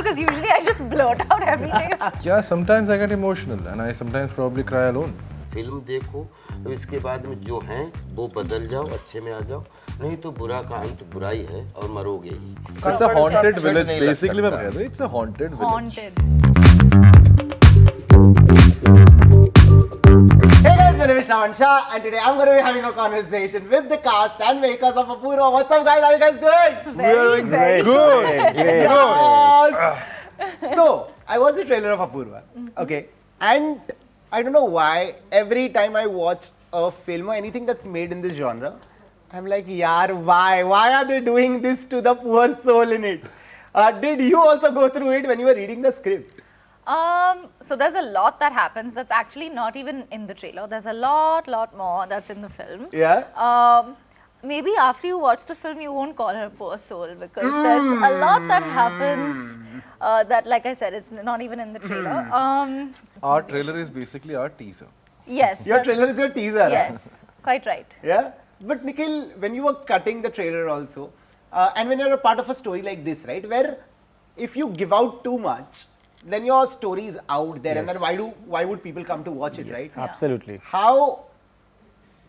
because usually I just blurt out everything. Yeah, sometimes I get emotional and I sometimes probably cry alone. Film देखो तो इसके बाद में जो हैं वो बदल जाओ, अच्छे में आ जाओ, नहीं तो बुरा का अंत बुरा ही है और मरोगे ही. It's a haunted village basically. मैं कह रहा हूँ it's a haunted village. Haunted. Hey guys, my name is Shravan Shah and today I'm going to be having a conversation with the cast and makers of Apurva. What's up guys? How are you guys doing? Very Good. Yes. So, I watched the trailer of Apurva, okay, and I don't know why every time I watch a film or anything that's made in this genre, I'm like, yaar, why? Why are they doing this to the poor soul in it? Did you also go through it when you were reading the script? So there's a lot that happens that's actually not even in the trailer. There's a lot more that's in the film. Yeah. Maybe after you watch the film, you won't call her poor soul because there's a lot that happens that, like I said, it's not even in the trailer. Our trailer is basically our teaser. Yes. Your trailer is your teaser. Yes, quite right. Yeah. But Nikhil, when you were cutting the trailer also, and when you're a part of a story like this, right, where if you give out too much, then your story is out there, and then why would people come to watch it, right? Absolutely. How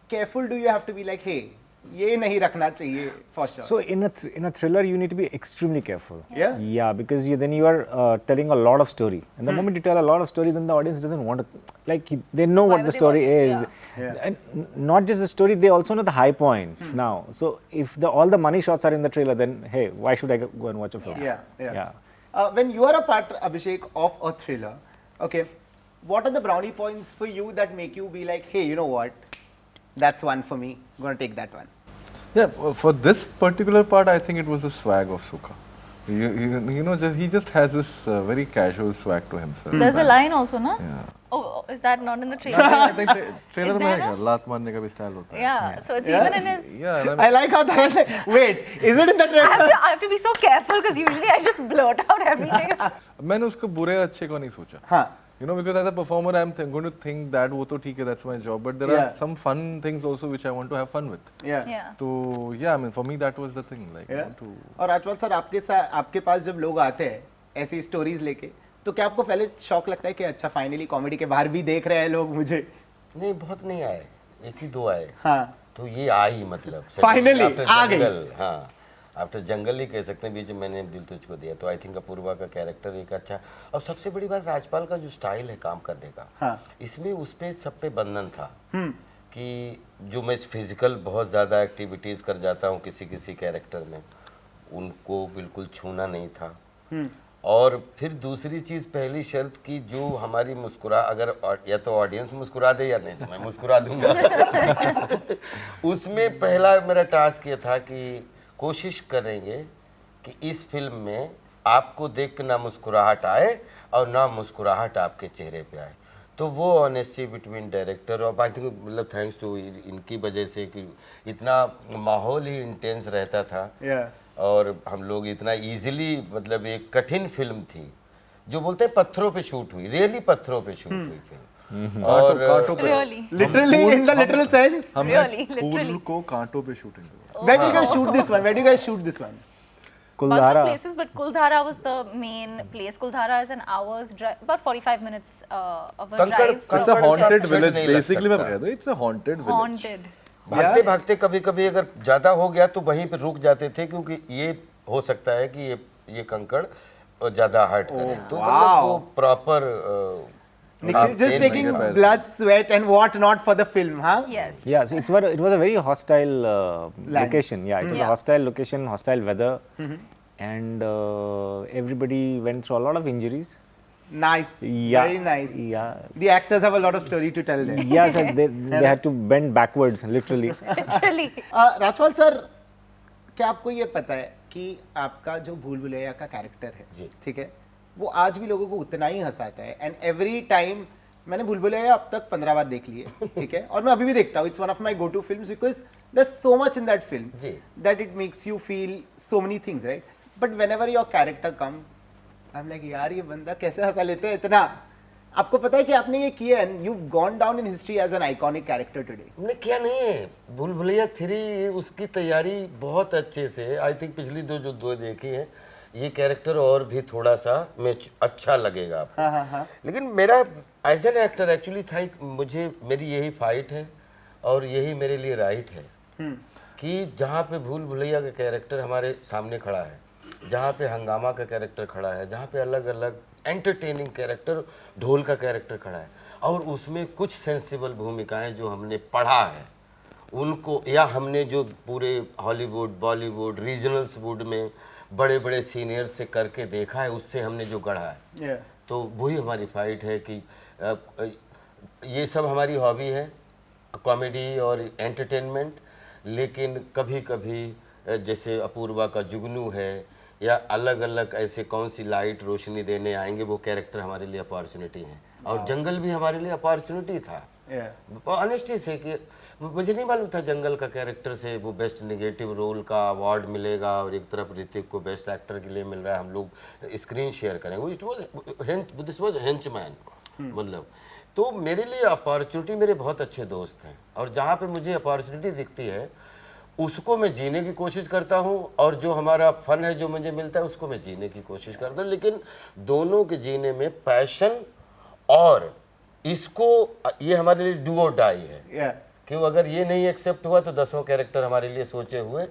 careful do you have to be like, hey, ये नहीं रखना चाहिए for sure. So in a thriller, you need to be extremely careful. Yeah. Yeah, because then you are telling a lot of story, and the moment you tell a lot of story, then the audience doesn't want to, like, they know Why what the would they story watch it? is, Yeah. and not just the story, they also know the high points now. So if all the money shots are in the trailer, then hey, why should I go and watch a film? Yeah. When you are a part, Abhishek, of a thriller, okay, what are the brownie points for you that make you be like, hey, you know what, that's one for me, I'm going to take that one? Yeah, for this particular part, I think it was the swag of Sukha. You know, he just has this very casual swag to himself. There's a line also, no? Yeah. Oh, is that not in the trailer? I think trailer Is में there है लात मारने का भी style होता है. Yeah, so it's even in his... Yeah, and I like how that is like, wait, is it in the trailer? I have to be so careful because usually I just blurt out everything. मैंने उसको बुरे अच्छे को नहीं सोचा. हाँ. You know, because as a performer, I'm going to think that वो तो ठीक है, that's my job. But there are some fun things also which I want to have fun with. Yeah. So yeah, I mean, for me that was the thing. Like, I want to... और Rajpal sir, आपके पास जब लोग आते हैं ऐसी stories लेके, तो क्या आपको पहले शौक लगता है कि अच्छा फाइनली कॉमेडी के बाहर भी देख रहे हैं लोग मुझे? नहीं, बहुत नहीं आए, एक ही दो आए. हाँ. तो ये आई मतलब. Finally, आ गई. हाँ. आफ्टर जंगल ही कह सकते हैं, बीच में मैंने दिल तुझको दिया. तो आई थिंक अपूर्वा का कैरेक्टर एक अच्छा, और सबसे बड़ी बात राजपाल का जो स्टाइल है काम करने का, हाँ. इसमें उस पे सब पे बंधन था कि जो मैं फिजिकल बहुत ज़्यादा एक्टिविटीज़ कर जाता हूँ किसी कैरेक्टर में, उनको बिल्कुल छूना नहीं था. और फिर दूसरी चीज़, पहली शर्त की जो हमारी अगर या तो ऑडियंस मुस्कुरा दे या नहीं तो मैं मुस्कुरा दूंगा. उसमें पहला मेरा टास्क ये था कि कोशिश करेंगे कि इस फिल्म में आपको देख के ना मुस्कुराहट आए और ना मुस्कुराहट आपके चेहरे पे आए. तो वो ऑनेस्टी बिटवीन डायरेक्टर और आई थिंक मतलब थैंक्स टू इनकी वजह से कि इतना माहौल ही इंटेंस रहता था. और हम लोग इतना इजीली, मतलब एक कठिन फिल्म थी जो बोलते हैं पत्थरों पे शूट हुई, रियली पत्थरों पे शूट हुई फिल्म. और literally in the literal sense, Really, फूल literally. को कांटों पे shooting. where do you guys shoot this one? Where do you guys shoot this one? Bunch of Kuldhara. places, but Kuldhara was the main place. Kuldhara is an hour's drive, about 45 minutes of a drive. It's a haunted village basically. मैं कह रहा हूँ it's a haunted village. Haunted. भागते भागते कभी कभी अगर ज़्यादा हो गया तो वहीं पे रुक जाते थे, क्योंकि ये हो सकता है कि ये कंकड़ ज़्यादा हर्ट करे. तो मतलब वो proper Nikhil just taking blood, sweat and what not for the film, huh? Yes. Yeah, so it was a very hostile location. Yeah, it was a hostile location, hostile weather, and everybody went through a lot of injuries. Nice. Yeah. Very nice. Yeah. The actors have a lot of story to tell there. Yes, and they had to bend backwards, literally. Literally. Rajpal sir, क्या आपको ये पता है कि आपका जो भूल भुलैया का कैरेक्टर है, ठीक है, वो आज भी लोगों को उतना ही हंसाता है. एंड एवरी टाइम, मैंने भूल भुलैया अब तक 15 बार देख लिए, ठीक है, और मैं अभी भी देखता हूँ. It's one of my go to films because there is so much in that film that it makes you feel so many things, right? But whenever your character comes, I am like, यार ये बंदा कैसे हंसा लेते हैं इतना. आपको पता है कि आपने ये किया and you gone down in history as an iconic character today. हमने किया नहीं है. भूल भुलैया 3 उसकी तैयारी बहुत अच्छे से, आई थिंक पिछली दो देखे हैं, ये कैरेक्टर और भी थोड़ा सा अच्छा लगेगा आपको। लेकिन मेरा एज एन एक्टर एक्चुअली था, मुझे मेरी यही फाइट है और यही मेरे लिए राइट है कि जहाँ पे भूल भुलैया का कैरेक्टर हमारे सामने खड़ा है, जहाँ पे हंगामा का कैरेक्टर खड़ा है, जहाँ पे अलग अलग एंटरटेनिंग कैरेक्टर, ढोल का कैरेक्टर खड़ा है, और उसमें कुछ सेंसिबल भूमिकाएं जो हमने पढ़ा है उनको, या हमने जो पूरे हॉलीवुड, बॉलीवुड, रीजनल्स वुड में बड़े बड़े सीनियर से करके देखा है, उससे हमने जो गढ़ा है, तो वही हमारी फाइट है कि ये सब हमारी हॉबी है, कॉमेडी और एंटरटेनमेंट। लेकिन कभी कभी जैसे अपूर्वा का जुगनू है या अलग अलग ऐसे कौन सी लाइट रोशनी देने आएंगे, वो कैरेक्टर हमारे लिए अपॉर्चुनिटी है। और जंगल भी हमारे लिए अपॉर्चुनिटी था, ऑनेस्टी से, कि मुझे नहीं मालूम था जंगल का कैरेक्टर से वो बेस्ट नेगेटिव रोल का अवार्ड मिलेगा और एक तरफ ऋतिक को बेस्ट एक्टर के लिए मिल रहा है, हम लोग स्क्रीन शेयर करेंगे। दिस वाज हेंचमैन, मतलब तो मेरे लिए अपॉर्चुनिटी, मेरे बहुत अच्छे दोस्त हैं और जहाँ पे मुझे अपॉर्चुनिटी दिखती है उसको मैं जीने की कोशिश करता हूँ, और जो हमारा फन है जो मुझे मिलता है उसको मैं जीने की कोशिश करता हूँ। लेकिन दोनों के जीने में पैशन और इसको, ये हमारे लिए डू और डाई है कि अगर ये नहीं एक्सेप्ट हुआ तो 10 कैरेक्टर हमारे लिए सोचे हुए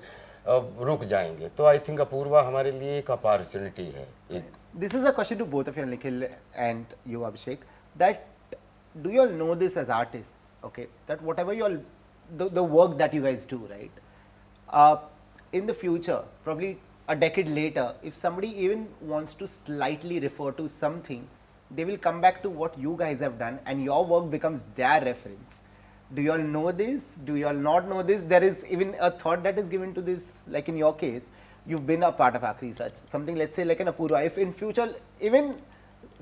रुक जाएंगे। तो आई थिंक अपूर्वा हमारे लिए एक अपॉर्चुनिटी है। This is a question to both of you, Nikhil and you Abhishek, that do you all know this as artists, okay, that whatever you all the work that you guys do, right, in the future, probably a decade later, if somebody even wants to slightly refer to something, they will come back to what you guys have done and your work becomes their reference. Do you all know this? Do you all not know this? There is even a thought that is given to this, like in your case, you've been a part of Akhri Research, something, let's say like an Apurva, if in future even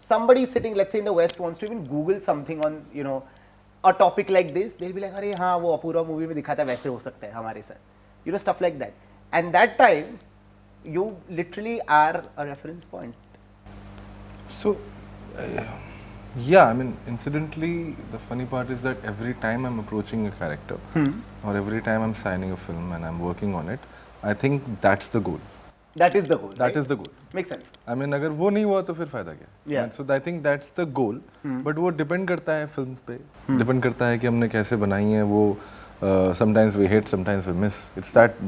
somebody sitting, let's say in the West, wants to even Google something on, you know, a topic like this, they'll be like, अरे हाँ वो Apoorva movie में दिखाता है वैसे हो सकता है हमारे साथ, you know, stuff like that. And that time, you literally are a reference point. So, yeah, I mean, incidentally, the funny part is that every time I'm approaching a character, or every time I'm signing a film and I'm working on it, I think that's the goal. That is the goal. That is the goal. Makes sense. I mean, अगर वो नहीं हुआ तो फिर फायदा क्या? Yeah. So I think that's the goal. But वो depend करता है फिल्म पे, depend करता है कि हमने कैसे बनाई है वो. Sometimes we hit, sometimes we miss.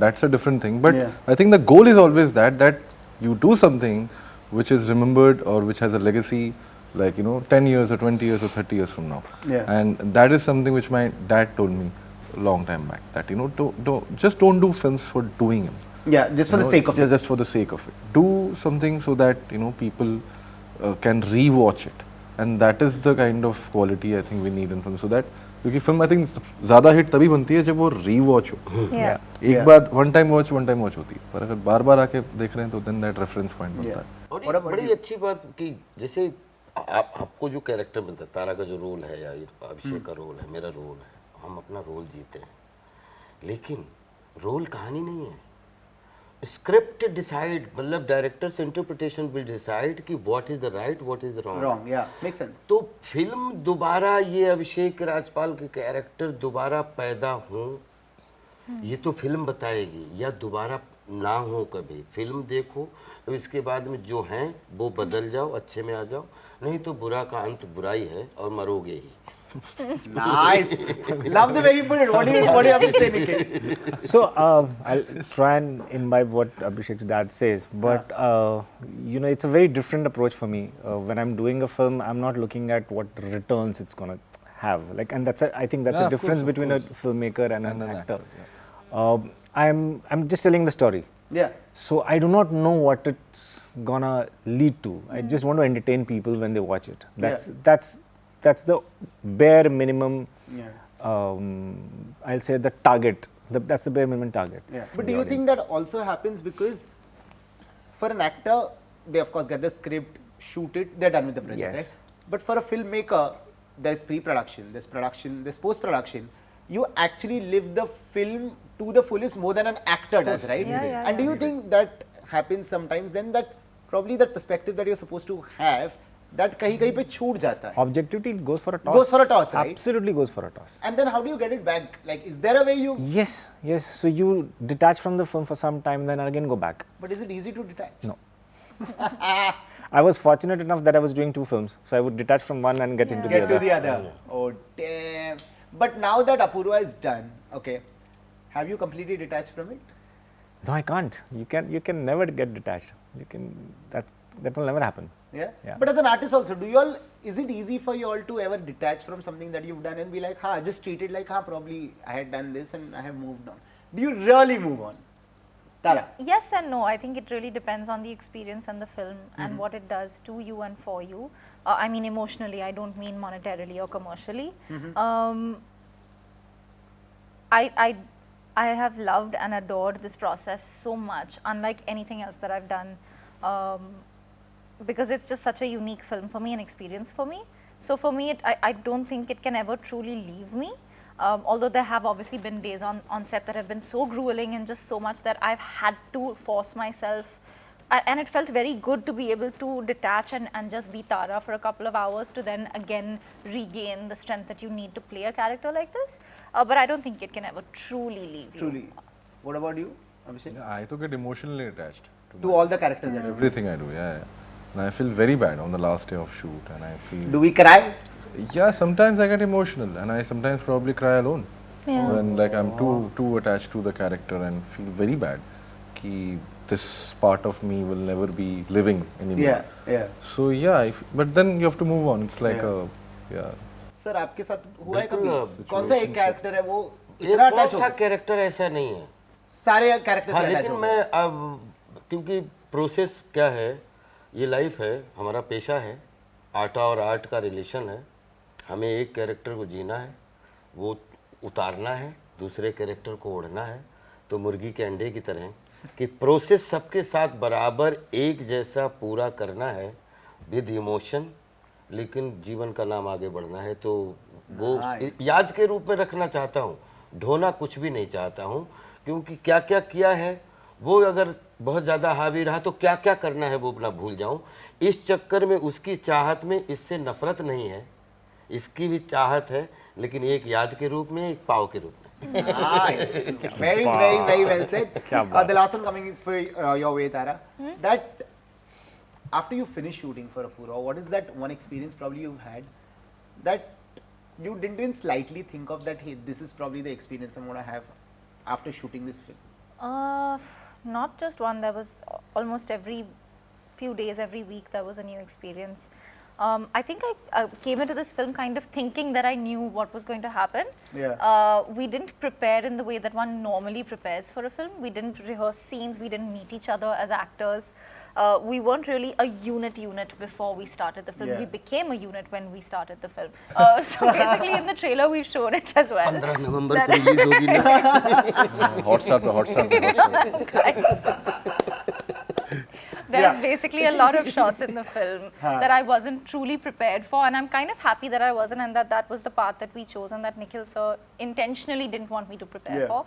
That's a different thing. But I think the goal is always that you do something which is remembered or which has a legacy, like, you know, 10 years or 20 years or 30 years from now. Yeah. And that is something which my dad told me a long time back, that, you know, don't do films for doing them. Yeah, just for the sake of it. Yeah, just for the sake of it. Do something so that, you know, people can re-watch it, and that is the kind of quality I think we need in film. So that, क्योंकि film I think ज़्यादा hit तभी बनती है जब वो re-watch हो. एक बार one time watch होती है, पर अगर बार-बार आके देख रहे हैं तो then that reference point बनता है. और एक बड़ी अच्छी बात कि जैसे आपको जो कैरेक्टर मिलता है, तारा का जो रोल है या अभिषेक का रोल है, मेरा रोल है, हम अपना रोल जीते हैं, लेकिन रोल कहानी नहीं है. स्क्रिप्ट डिसाइड, मतलब डायरेक्टर्स इंटरप्रिटेशन विल डिसाइड कि what is the right, what is the wrong. या मेक सेंस. तो फिल्म दोबारा ये अभिषेक राजपाल के कैरेक्टर दोबारा पैदा हो, ये तो फिल्म बताएगी, या दोबारा ना हो. कभी फिल्म देखो तो इसके बाद में जो हैं वो बदल जाओ, अच्छे में आ जाओ, नहीं तो बुरा का अंत बुराई है और मरोगे ही. Nice. Love the way you put it. What do you have to say, Nikhil? So I'll try and imbibe what Abhishek's dad says, but you know, it's a very different approach for me. When I'm doing a film, I'm not looking at what returns it's gonna have. Like, and I think that's a difference between a filmmaker and an actor. I'm just telling the story. Yeah. So I do not know what it's gonna lead to. I just want to entertain people when they watch it. That's the bare minimum. Yeah. I'll say the target. That's the bare minimum target. Yeah. But do you think that also happens because for an actor, they of course get the script, shoot it, they're done with the project, Yes. right? But for a filmmaker, there's pre-production, there's production, there's post-production. You actually live the film to the fullest more than an actor does, right? Yeah, and do you think that happens sometimes then, that probably that perspective that you're supposed to have, that kahin pe chhoot jata hai? Objectivity goes for a toss. Goes for a toss, right? Absolutely goes for a toss. And then how do you get it back? Like, is there a way you... Yes. So you detach from the film for some time, then again go back. But is it easy to detach? No. I was fortunate enough that I was doing 2 films, so I would detach from one and get into the Get other. to the other. Oh damn! But now that Apurva is done, okay, have you completely detached from it? No, I can't. You can never get detached. That will never happen. Yeah? Yeah. But as an artist also, is it easy for you all to ever detach from something that you've done and be like, just treat it like, probably I had done this and I have moved on? Do you really move on? Tara? Yes and no. I think it really depends on the experience and the film and what it does to you and for you. I mean emotionally, I don't mean monetarily or commercially. I have loved and adored this process so much, unlike anything else that I've done, because it's just such a unique film for me, an experience for me. So for me, I don't think it can ever truly leave me. Although there have obviously been days on set that have been so grueling and just so much that I've had to force myself, and it felt very good to be able to detach and just be Tara for a couple of hours to then again regain the strength that you need to play a character like this. But I don't think it can ever truly leave you. Truly. What about you, Abhishek? Yeah, I get emotionally attached To all the characters that you everything I do. Yeah. And I feel very bad on the last day of shoot, and I feel. do. We cry? Yeah, sometimes I get emotional, and I sometimes probably cry alone. Yeah. When like I'm too attached to the character and feel very bad. Ki this part of me will never be living anymore. Yeah. So yeah, but then you have to move on. It's like Yeah. yeah. Sir आपके साथ हुआ है बिल्कुल, कभी? कौन सा एक character है वो ये इतना कौन अटैच सा हो? कैरेक्टर ऐसा नहीं है। सारे कैरेक्टर हाँ, से अटैच लेकिन हो मैं अब क्योंकि प्रोसेस क्या है, ये लाइफ है, हमारा पेशा है, आर्ट और आर्ट का रिलेशन है। हमें एक कैरेक्टर को जीना है, वो उतारना है, दूसरे कैरेक्टर को ओढ़ना है। तो मुर्गी के अंडे की तरह कि प्रोसेस सबके साथ बराबर एक जैसा पूरा करना है विद इमोशन, लेकिन जीवन का नाम आगे बढ़ना है। तो वो याद के रूप में रखना चाहता हूँ, ढोना कुछ भी नहीं चाहता हूँ, क्योंकि क्या क्या किया है वो अगर बहुत ज़्यादा हावी रहा तो क्या क्या करना है वो ना भूल जाऊँ। इस चक्कर में उसकी चाहत में इससे नफरत नहीं है, इसकी भी चाहत है, लेकिन एक याद के रूप में, एक पाव के रूप में। Very well said. The last one coming for your way, Tara. That after you finish shooting for Apurva, what is that one experience probably you've had that you didn't even slightly think of that, hey, this is probably the experience I'm going to have after shooting this film? Not just one. There was almost every few days, every week, there was a new experience. I think I came into this film kind of thinking that I knew what was going to happen. Yeah. We didn't prepare in the way that one normally prepares for a film. We didn't rehearse scenes. We didn't meet each other as actors. We weren't really a unit before we started the film. Yeah. We became a unit when we started the film. So basically in the trailer we've shown it as well. 15 नवंबर को release होगी ना। Hotstar. There's basically a lot of shots in the film that I wasn't truly prepared for, and I'm kind of happy that I wasn't, and that was the path that we chose and that Nikhil sir intentionally didn't want me to prepare for.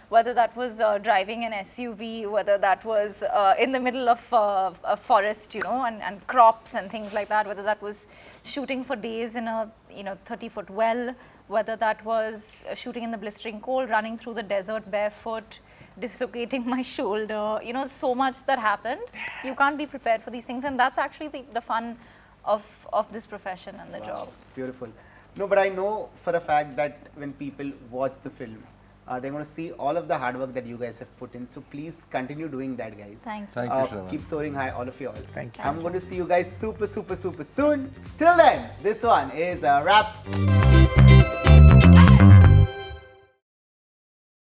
Whether that was driving an SUV, whether that was in the middle of a forest, you know, and crops and things like that, whether that was shooting for days in a 30-foot well, whether that was shooting in the blistering cold, running through the desert barefoot, dislocating my shoulder, so much that happened. You can't be prepared for these things, and that's actually the fun of this profession and the job. Beautiful. No, but I know for a fact that when people watch the film, they're going to see all of the hard work that you guys have put in. So please continue doing that, guys. Thank you. Thank you, Shravan. Keep soaring high, all of you all. Thank you. I'm going to see you guys super soon. Till then, this one is a wrap.